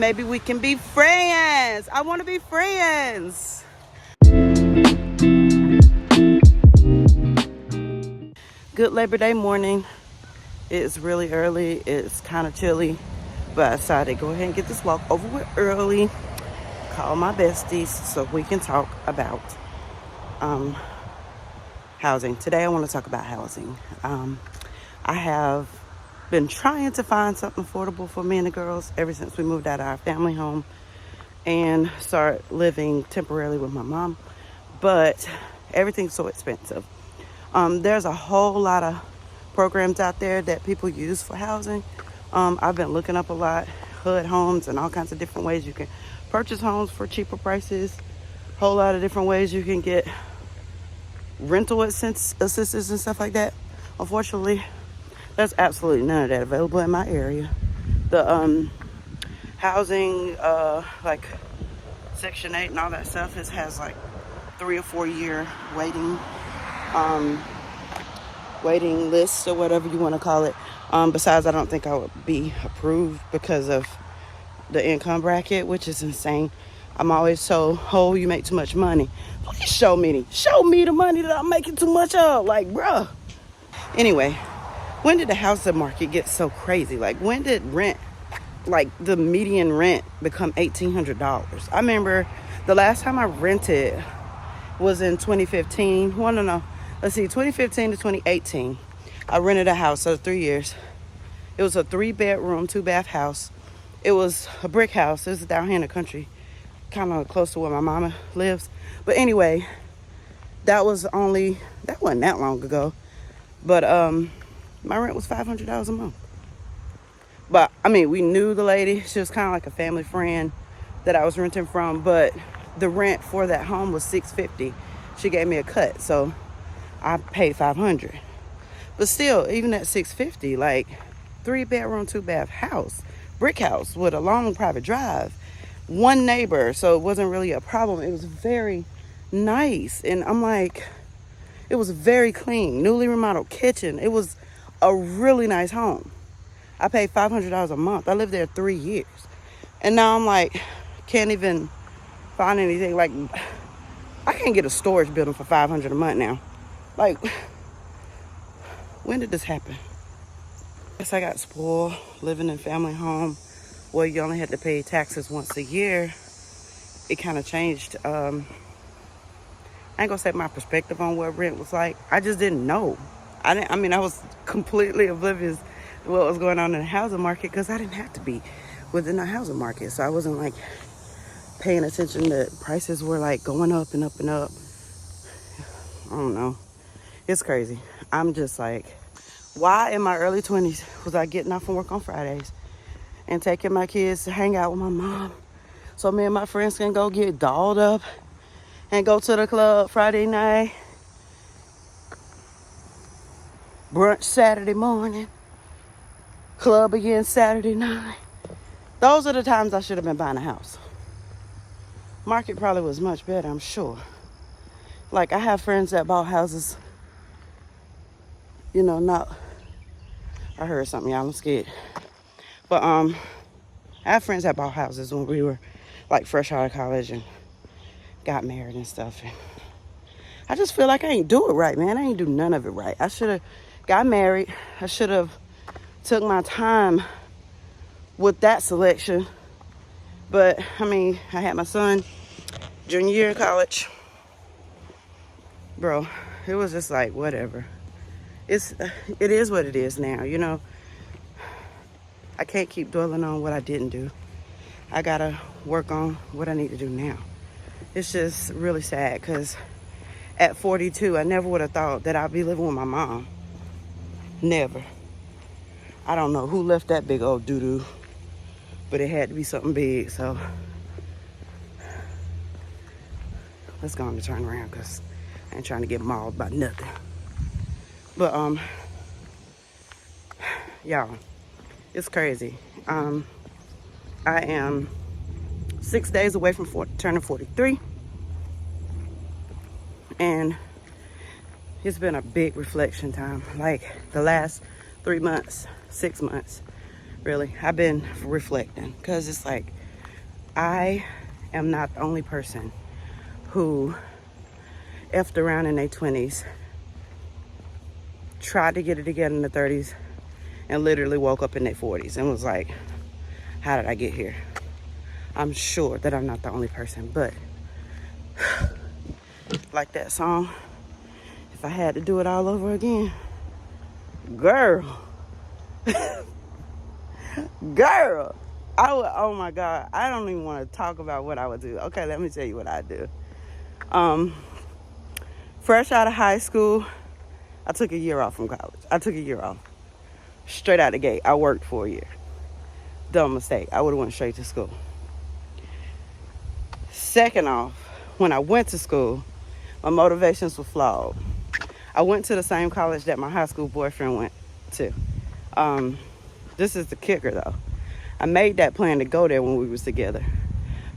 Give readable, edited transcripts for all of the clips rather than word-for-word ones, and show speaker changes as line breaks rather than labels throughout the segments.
Maybe we can be friends. I want to be friends. Good Labor Day morning. It's really early. It's kind of chilly, but I decided to go ahead and get this walk over with early. Call my besties so we can talk about housing. Today I want to talk about housing. I have been trying to find something affordable for me and the girls ever since we moved out of our family home and started living temporarily with my mom, but everything's so expensive. There's a whole lot of programs out there that people use for housing. I've been looking up a lot, HUD homes and all kinds of different ways you can purchase homes for cheaper prices. Whole lot of different ways you can get rental assistance and stuff like that. Unfortunately, there's absolutely none of that available in my area. The housing, like Section 8 and all that stuff, has like 3 or 4 year waiting lists or whatever you want to call it. Besides, I don't think I would be approved because of the income bracket, which is insane. I'm always told, oh, you make too much money. Please show me the money that I'm making too much of. Like, bruh. Anyway, when did the housing market get so crazy? Like, when did rent, like the median rent, become $1,800? I remember the last time I rented was in 2015. Well, no. Let's see, 2015 to 2018. I rented a house, so 3 years. It was a 3-bedroom, 2-bath house. It was a brick house. This is down here in the country, kind of close to where my mama lives. But anyway, that wasn't that long ago. But my rent was $500 a month. But I mean, we knew the lady. She was kind of like a family friend that I was renting from. But the rent for that home was $650. She gave me a cut, so I paid $500. But still, even at $650, like 3-bedroom, 2-bath house, brick house with a long private drive, one neighbor, so it wasn't really a problem. It was very nice, and I'm like, it was very clean, newly remodeled kitchen. It was a really nice home. I paid $500 a month. I lived there 3 years, and now I'm like, can't even find anything. Like, I can't get a storage building for $500 a month now. Like, when did this happen? Guess I got spoiled living in family home where you only had to pay taxes once a year. It kind of changed. I ain't gonna say my perspective on what rent was like. I just didn't know. I was completely oblivious to what was going on in the housing market because I didn't have to be within the housing market. So I wasn't like paying attention that prices were like going up and up and up. I don't know. It's crazy. I'm just like, why in my early 20s was I getting off from work on Fridays and taking my kids to hang out with my mom so me and my friends can go get dolled up and go to the club Friday night, brunch Saturday morning, club again Saturday night? Those are the times I should have been buying a house. Market probably was much better, I'm sure. Like, I have friends that bought houses, I heard something, y'all, I'm scared. But I have friends that bought houses when we were like fresh out of college and got married and stuff. And I just feel like I ain't do it right, man. I ain't do none of it right. I should have got married. I should have took my time with that selection. But I mean, I had my son junior year in college. Bro, it was just like, whatever. It is what it is now, I can't keep dwelling on what I didn't do. I gotta work on what I need to do now. It's just really sad because at 42, I never would have thought that I'd be living with my mom. Never. I don't know who left that big old doo-doo, but it had to be something big, so let's go on and turn around because I ain't trying to get mauled by nothing. But, y'all, it's crazy. I am 6 days away from turning 43. And it's been a big reflection time. Like the last 3 months, 6 months, really, I've been reflecting. Because it's like, I am not the only person who effed around in their 20s, tried to get it together in the 30s, and literally woke up in their 40s and was like, how did I get here? I'm sure that I'm not the only person, but like that song, if I had to do it all over again, girl, girl, I would, oh my God, I don't even want to talk about what I would do. Okay, let me tell you what I do. Fresh out of high school, I took a year off from college. I took a year off. Straight out the gate, I worked for a year. Dumb mistake. I would have went straight to school. Second off, when I went to school, my motivations were flawed. I went to the same college that my high school boyfriend went to. This is the kicker though. I made that plan to go there when we was together.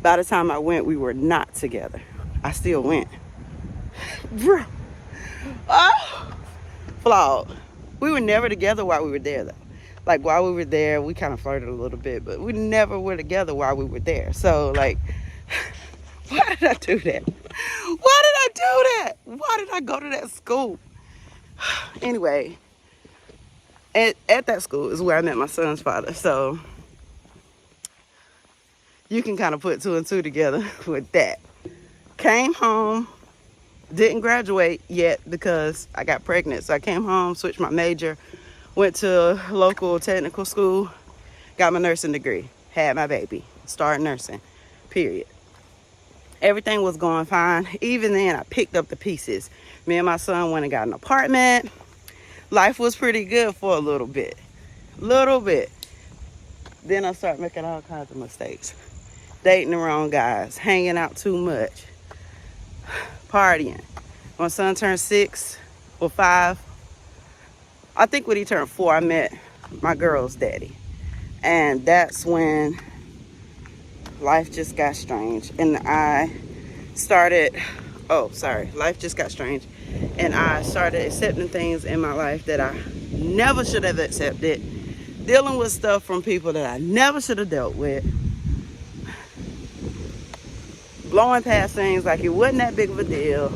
By the time I went, we were not together. I still went. Bro. Oh, flawed. We were never together while we were there though. Like while we were there, we kind of flirted a little bit, but we never were together while we were there. So like, why did I do that? Why did I do that? Why did I go to that school? Anyway, at that school is where I met my son's father. So you can kind of put two and two together with that. Came home, didn't graduate yet because I got pregnant. So I came home, switched my major, went to a local technical school, got my nursing degree, had my baby, started nursing, period. Everything was going fine. Even then, I picked up the pieces. Me and my son went and got an apartment. Life was pretty good for a little bit. Then I started making all kinds of mistakes. Dating the wrong guys, hanging out too much, partying. My son turned 6 or 5. I think when he turned 4, I met my girl's daddy. And that's when life just got strange. And life just got strange. And I started accepting things in my life that I never should have accepted. Dealing with stuff from people that I never should have dealt with. Blowing past things like it wasn't that big of a deal.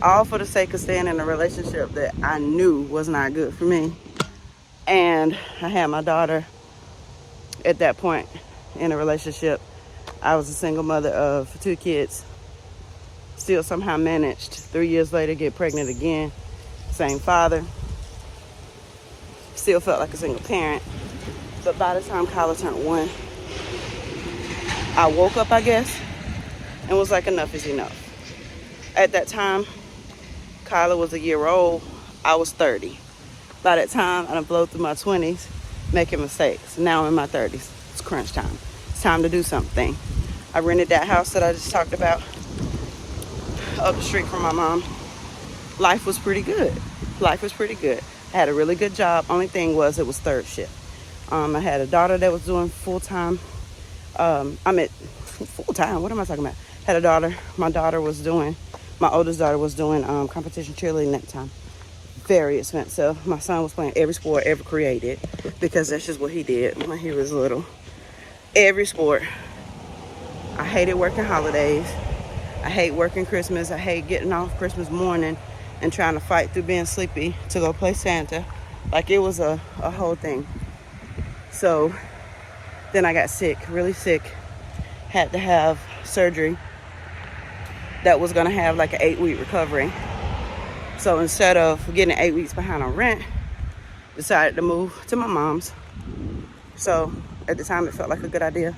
All for the sake of staying in a relationship that I knew was not good for me. And I had my daughter at that point in a relationship. I was a single mother of 2 kids. Still somehow managed 3 years later get pregnant again. Same father. Still felt like a single parent. But by the time Kyla turned 1, I woke up, I guess, and was like, enough is enough. At that time, Kyla was a year old. I was 30. By that time, I done blow through my 20s, making mistakes. Now I'm in my 30s. It's crunch time. It's time to do something. I rented that house that I just talked about up the street from my mom. Life was pretty good. I had a really good job. Only thing was it was third shift. I had a daughter that was doing full-time. Full-time, what am I talking about? Had a daughter. My oldest daughter was doing competition cheerleading at the time. Very expensive. My son was playing every sport ever created because that's just what he did when he was little. Every sport. I hated working holidays. I hate working Christmas. I hate getting off Christmas morning and trying to fight through being sleepy to go play Santa. Like it was a whole thing. So then I got sick, really sick. Had to have surgery that was gonna have like an 8-week recovery. So instead of getting 8 weeks behind on rent, decided to move to my mom's. So at the time it felt like a good idea,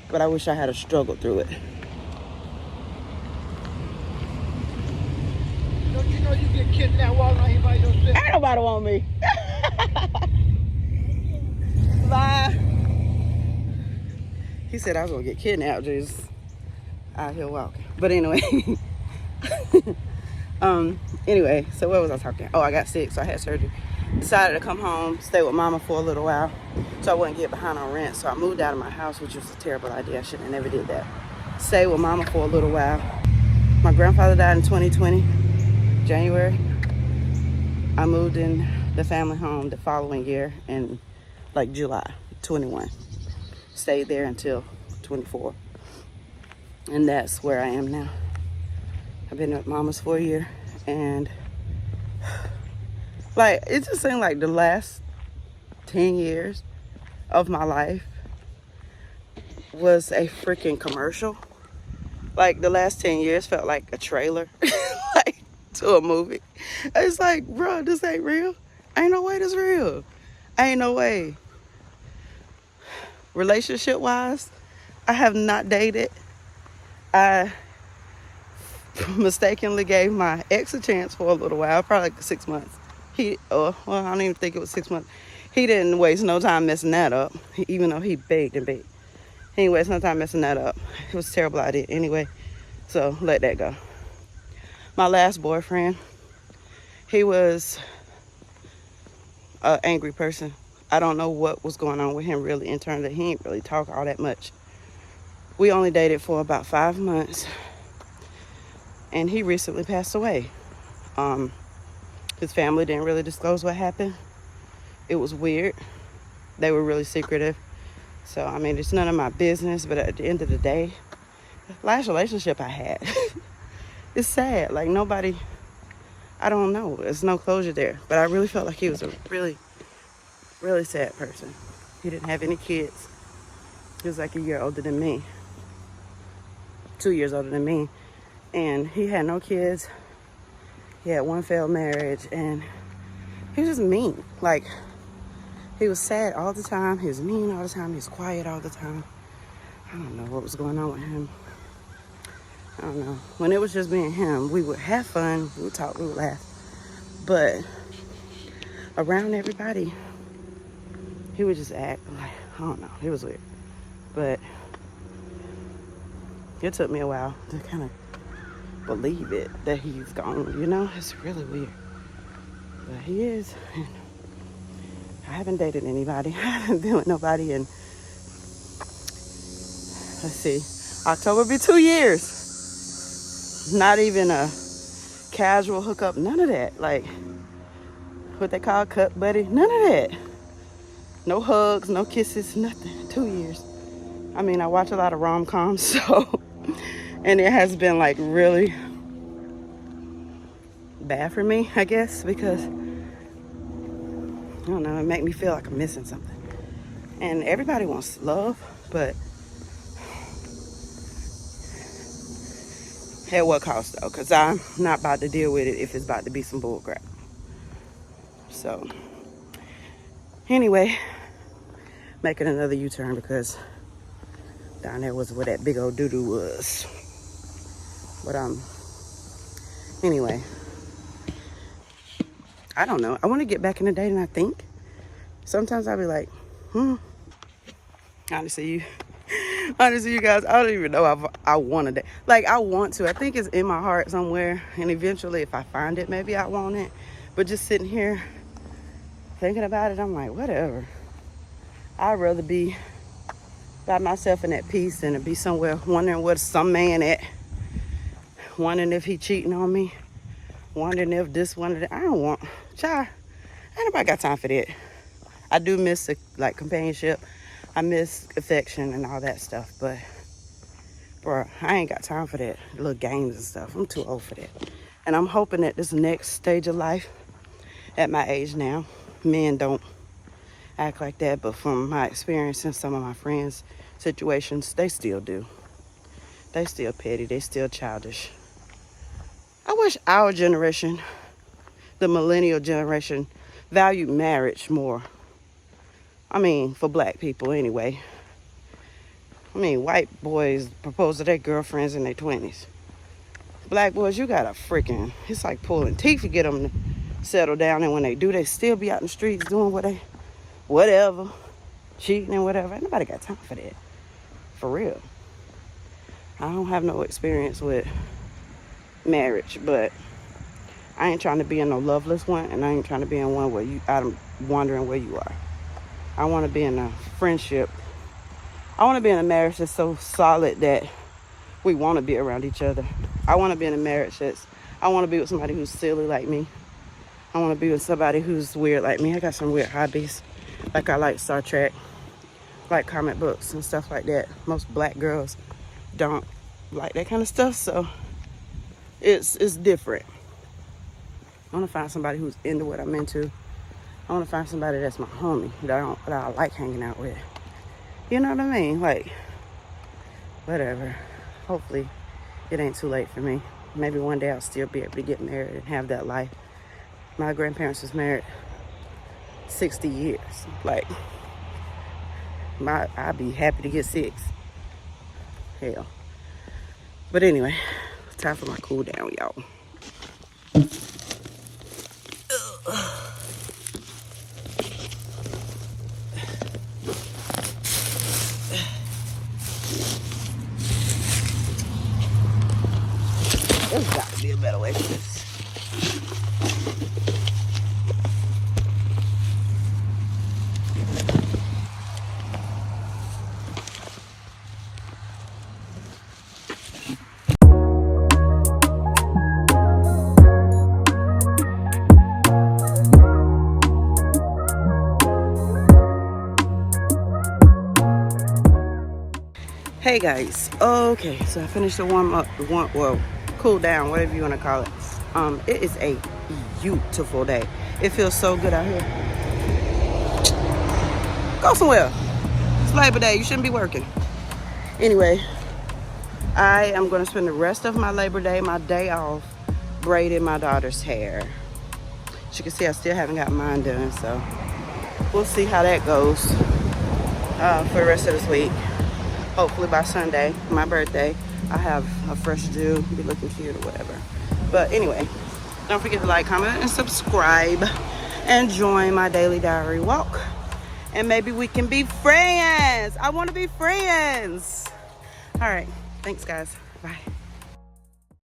but I wish I had struggled through it.
Don't you know you get kidnapped walking out here by yourself?
Ain't nobody want me. Bye. He said I was gonna get kidnapped just out here walking. But anyway. Anyway, so what was I talking? Oh, I got sick, so I had surgery. Decided to come home, stay with mama for a little while so I wouldn't get behind on rent. So I moved out of my house, which was a terrible idea. I should have never did that. Stay with mama for a little while. My grandfather died in 2020, January. I moved in the family home the following year in like July 21. Stayed there until 24. And that's where I am now. I've been with Mama's for a year, and like, it just seemed like the last 10 years of my life was a freaking commercial. Like, the last 10 years felt like a trailer, like, to a movie. It's like, bro, this ain't real. Ain't no way this real. Ain't no way. Relationship-wise, I have not dated. I mistakenly gave my ex a chance for a little while, probably like 6 months. I don't even think it was 6 months. He didn't waste no time messing that up, even though he begged and begged. He didn't waste no time messing that up. It was a terrible idea anyway, so let that go. My last boyfriend, he was an angry person. I don't know what was going on with him really internally. He ain't really talk all that much. We only dated for about 5 months, and he recently passed away. His family didn't really disclose what happened. It was weird. They were really secretive. So, I mean, it's none of my business, but at the end of the day, last relationship I had, it's sad. Like, nobody, I don't know. There's no closure there. But I really felt like he was a really, really sad person. He didn't have any kids. He was like a year older than me. 2 years older than me. And he had no kids. He had one failed marriage, and he was just mean. Like, he was sad all the time. He was mean all the time. He was quiet all the time. I don't know what was going on with him. I don't know. When it was just me and him, we would have fun. We would talk. We would laugh. But around everybody, he would just act like, I don't know. It was weird. But it took me a while to kind of believe it, that he's gone, you know? It's really weird. But he is. And I haven't dated anybody. I haven't been with nobody in, let's see, October will be 2 years. Not even a casual hookup, none of that. Like, what they call cut buddy, none of that. No hugs, no kisses, nothing. 2 years. I mean, I watch a lot of rom-coms, so, and it has been like really bad for me, I guess, because I don't know, it make me feel like I'm missing something. And everybody wants love, but at what cost though? Because I'm not about to deal with it if it's about to be some bull crap. So anyway, making another U-turn because down there was where that big old doo-doo was. But anyway, I don't know. I want to get back in the dating, I think. Sometimes I'll be like, honestly, you guys, I don't even know I want to date. Like, I want to. I think it's in my heart somewhere. And eventually, if I find it, maybe I want it. But just sitting here thinking about it, I'm like, whatever. I'd rather be by myself and at peace than to be somewhere wondering what some man at. Wondering if he cheating on me. Wondering if this one of that. I don't want. Child, ain't nobody got time for that. I do miss like companionship. I miss affection and all that stuff. But, bro, I ain't got time for that. Little games and stuff. I'm too old for that. And I'm hoping that this next stage of life, at my age now, men don't act like that. But from my experience and some of my friends' situations, they still do. They still petty. They still childish. I wish our generation, the millennial generation, valued marriage more. I mean, for black people anyway. I mean, white boys propose to their girlfriends in their 20s. Black boys, you got a freaking, it's like pulling teeth to get them to settle down. And when they do, they still be out in the streets doing whatever, cheating and whatever. Ain't nobody got time for that. For real. I don't have no experience with marriage, but I ain't trying to be in no loveless one, and I ain't trying to be in one where I'm wondering where you are. I want to be in a friendship. I want to be in a marriage that's so solid that we want to be around each other. I want to be in a marriage I want to be with somebody who's silly like me. I want to be with somebody who's weird like me. I got some weird hobbies. Like I like Star Trek. like comic books and stuff like that. Most black girls don't like that kind of stuff, so it's different. I want to find somebody who's into what I'm into. I want to find somebody that's my homie that I like hanging out with. You know what I mean? Like, whatever. Hopefully it ain't too late for me. Maybe one day I'll still be able to get married and have that life. My grandparents was married 60 years. Like, I'd be happy to get 6. Hell. But anyway, time for my cool down, y'all. There's got to be a better way for this. Hey guys, okay, so I finished the cool down, whatever you want to call it. It is a beautiful day. It feels so good out here. Go somewhere. It's Labor Day, you shouldn't be working. Anyway, I am going to spend the rest of my Labor Day, my day off, braiding my daughter's hair. As you can see, I still haven't got mine done, so we'll see how that goes for the rest of this week. Hopefully by Sunday, my birthday, I have a fresh do, be looking cute or whatever. But anyway, don't forget to like, comment, and subscribe, and join my daily diary walk. And maybe we can be friends. I want to be friends. All right, thanks guys, bye.